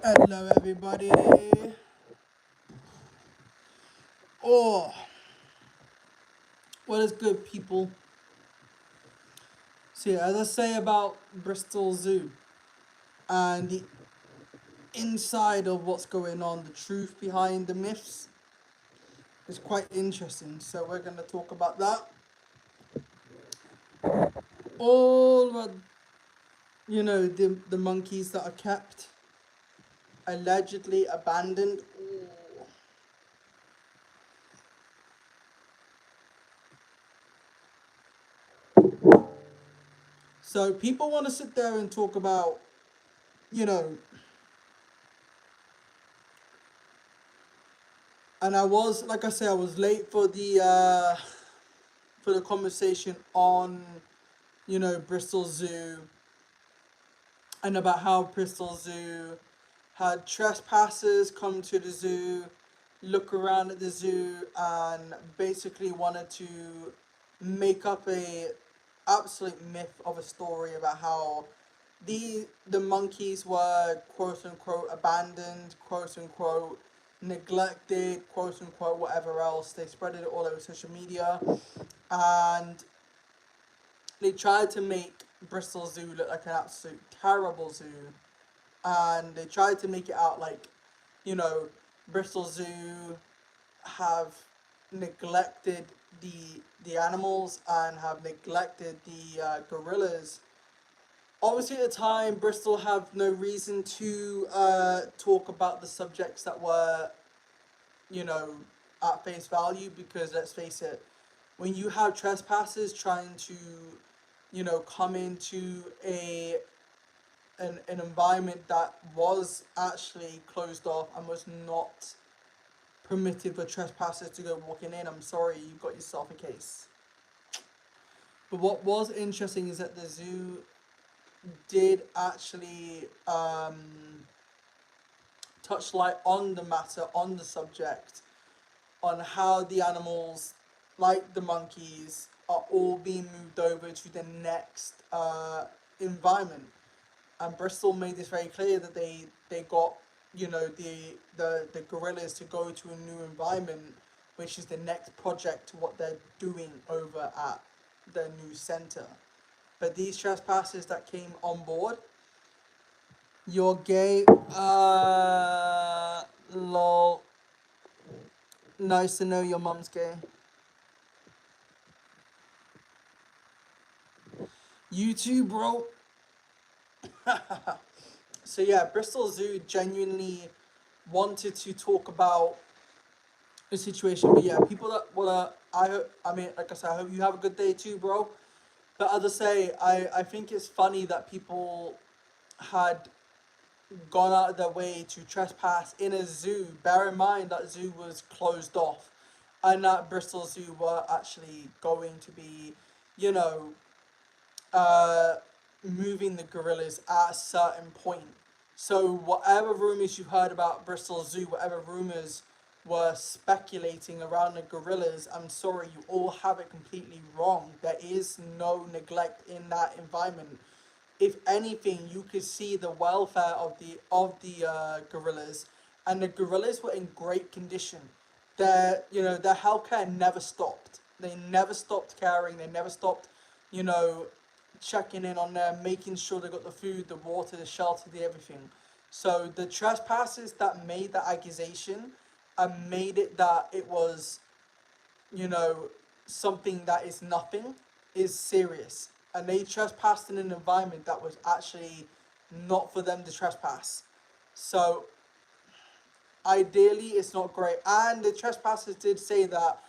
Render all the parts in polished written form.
Hello, everybody. Oh, what is good, people? So, yeah, as I say about Bristol Zoo and the inside of what's going on, the truth behind the myths is quite interesting. So, we're going to talk about that. All about, the monkeys that are kept, allegedly abandoned. Ooh. So, people want to sit there and talk about, you know, and I was, like I said, I was late for the conversation on, Bristol Zoo and about how Bristol Zoo had trespassers come to the zoo, look around at the zoo, and basically wanted to make up a absolute myth of a story about how the monkeys were quote unquote abandoned, quote unquote neglected, quote unquote whatever else. They spread it all over social media, and they tried to make Bristol Zoo look like an absolute terrible zoo, and they tried to make it out like, you know, Bristol Zoo have neglected the animals and have neglected the gorillas. Obviously, at the time, Bristol have no reason to talk about the subjects that were, you know, at face value, because let's face it, when you have trespassers trying to, come into an environment that was actually closed off and was not permitted for trespassers to go walking in, I'm sorry, you got yourself a case. But what was interesting is that the zoo did actually touch light on the matter, on the subject, on how the animals, like the monkeys, are all being moved over to the next environment. And Bristol made this very clear that they got, the gorillas to go to a new environment, which is the next project to what they're doing over at the new center. But these trespassers that came on board, you're gay. Lol. Nice to know your mum's gay. You too, bro. So yeah, Bristol Zoo genuinely wanted to talk about the situation. But yeah, people that wanna, I mean, like I said, I hope you have a good day too, bro. But as I say, I think it's funny that people had gone out of their way to trespass in a zoo. Bear in mind that zoo was closed off, and that Bristol Zoo were actually going to be, you know, uh, moving the gorillas at a certain point. So whatever rumors you heard about Bristol Zoo, whatever rumors were speculating around the gorillas, I'm sorry, you all have it completely wrong. There is no neglect in that environment. If anything, you could see the welfare of the gorillas, and the gorillas were in great condition. Their healthcare never stopped. They never stopped caring. They never stopped, you know, checking in on them, making sure they got the food, the water, the shelter, the everything. So the trespassers that made that accusation and made it that it was, you know, something that is nothing, is serious. And they trespassed in an environment that was actually not for them to trespass. So ideally, it's not great. And the trespassers did say that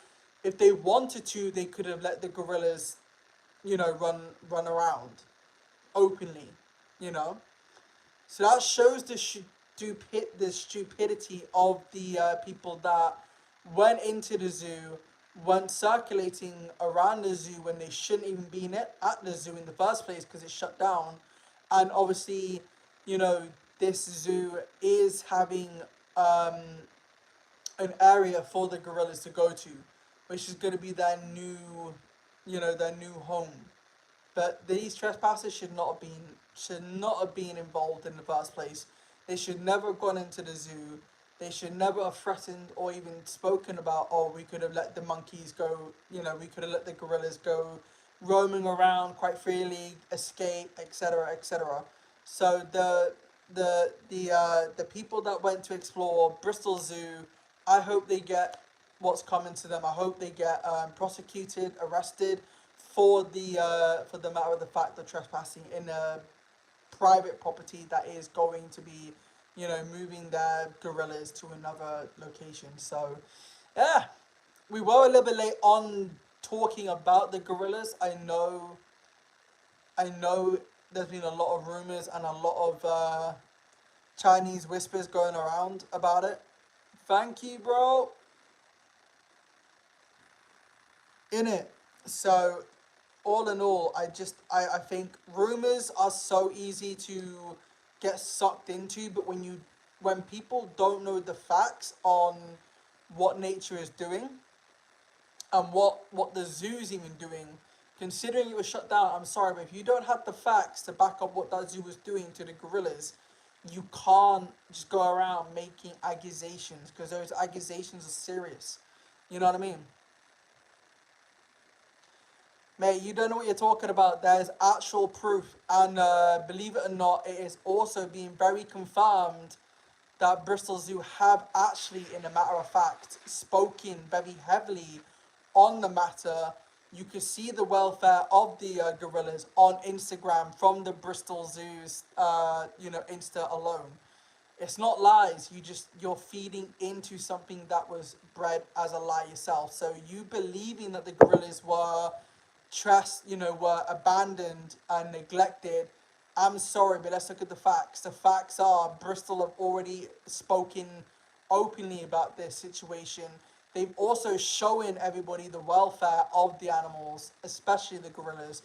if they wanted to, they could have let the gorillas, run around openly, you know. So that shows the stupidity of the people that went into the zoo, went circulating around the zoo when they shouldn't even be at the zoo in the first place because it's shut down. And obviously, you know, this zoo is having um, an area for the gorillas to go to, which is going to be their new home. But these trespassers should not have been involved in the first place. They should never have gone into the zoo. They should never have threatened or even spoken about, oh, we could have let the monkeys go, we could have let the gorillas go roaming around quite freely, escape, etc., etc. So the people that went to explore Bristol Zoo, I hope they get what's coming to them. I hope they get prosecuted, arrested for the matter of the fact of trespassing in a private property that is going to be, moving their gorillas to another location. So, yeah, we were a little bit late on talking about the gorillas. I know there's been a lot of rumors and a lot of Chinese whispers going around about it. Thank you, bro. In it. So, all in all, I think rumors are so easy to get sucked into, but when people don't know the facts on what nature is doing and what the zoo's even doing, considering it was shut down, I'm sorry, but if you don't have the facts to back up what that zoo was doing to the gorillas, you can't just go around making accusations, because those accusations are serious. You know what I mean? Mate, you don't know what you're talking about. There's actual proof, and believe it or not, it is also being very confirmed that Bristol Zoo have actually, in a matter of fact, spoken very heavily on the matter. You can see the welfare of the gorillas on Instagram from the Bristol Zoo's, Insta alone. It's not lies. You're feeding into something that was bred as a lie yourself. So you believing that the gorillas were abandoned and neglected. I'm sorry, but let's look at the facts. The facts are Bristol have already spoken openly about this situation. They've also shown everybody the welfare of the animals, especially the gorillas.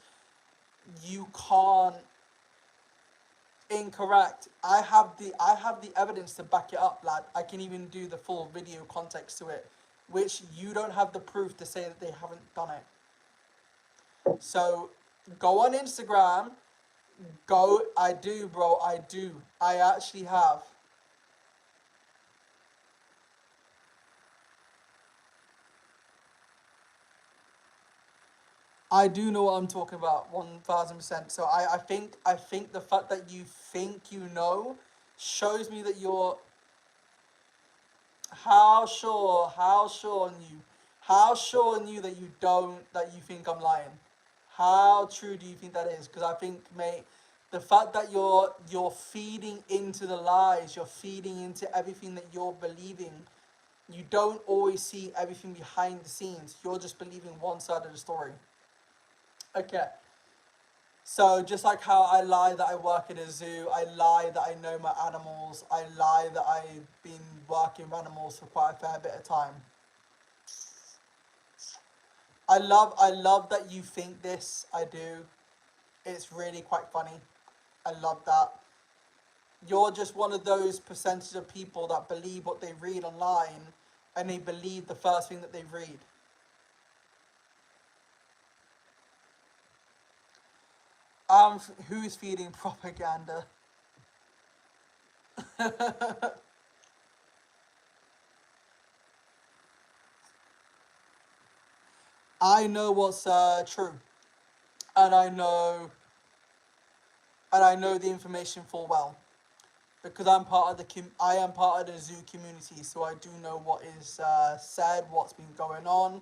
You can't incorrect. I have the evidence to back it up, lad. I can even do the full video context to it, which you don't have the proof to say that they haven't done it. So go on Instagram. I do, bro. I do. I actually have. I do know what I'm talking about, 1000%. So I think the fact that you think you know shows me that you're how sure on you that you think I'm lying. How true do you think that is? Because I think, mate, the fact that you're feeding into the lies, you're feeding into everything that you're believing. You don't always see everything behind the scenes. You're just believing one side of the story. Okay. So just like how I lie that I work at a zoo, I lie that I know my animals, I lie that I've been working with animals for quite a fair bit of time. I love that you think this. I do. It's really quite funny. I love that. You're just one of those percentage of people that believe what they read online, and they believe the first thing that they read. Who's feeding propaganda? I know what's true, and I know the information full well, because I am part of the zoo community, so I do know what is said, what's been going on,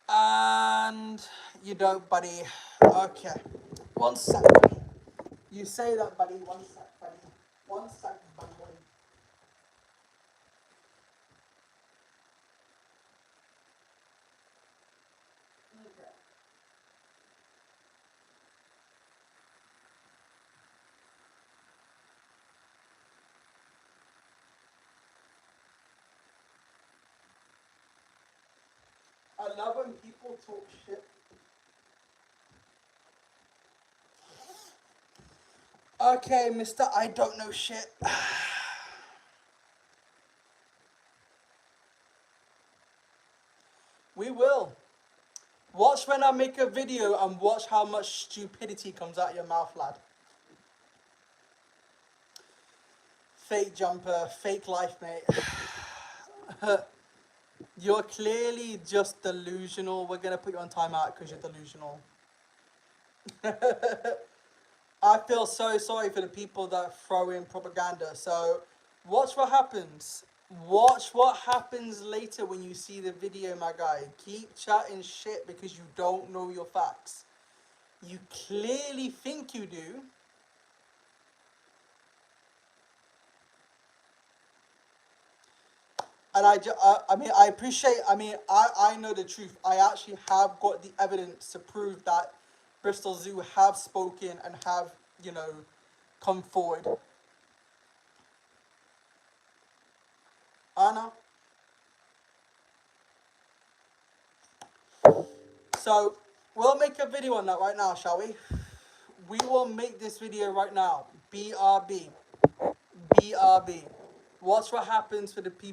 and you don't, buddy. Okay, one sec, buddy. You say that, buddy. One sec, buddy. One sec, buddy. Okay. I love when people talk shit. Okay, Mister, I don't know shit. We will. Watch when I make a video and watch how much stupidity comes out your mouth, lad. Fake jumper, fake life, mate. You're clearly just delusional. We're gonna put you on timeout because you're delusional. I feel so sorry for the people that throw in propaganda. So, watch what happens. Watch what happens later when you see the video, my guy. Keep chatting shit because you don't know your facts. You clearly think you do. And I mean, I appreciate, I know the truth. I actually have got the evidence to prove that Bristol Zoo have spoken and have, you know, come forward. Anna. So, we'll make a video on that right now, shall we? We will make this video right now. BRB. BRB. Watch what happens for the people.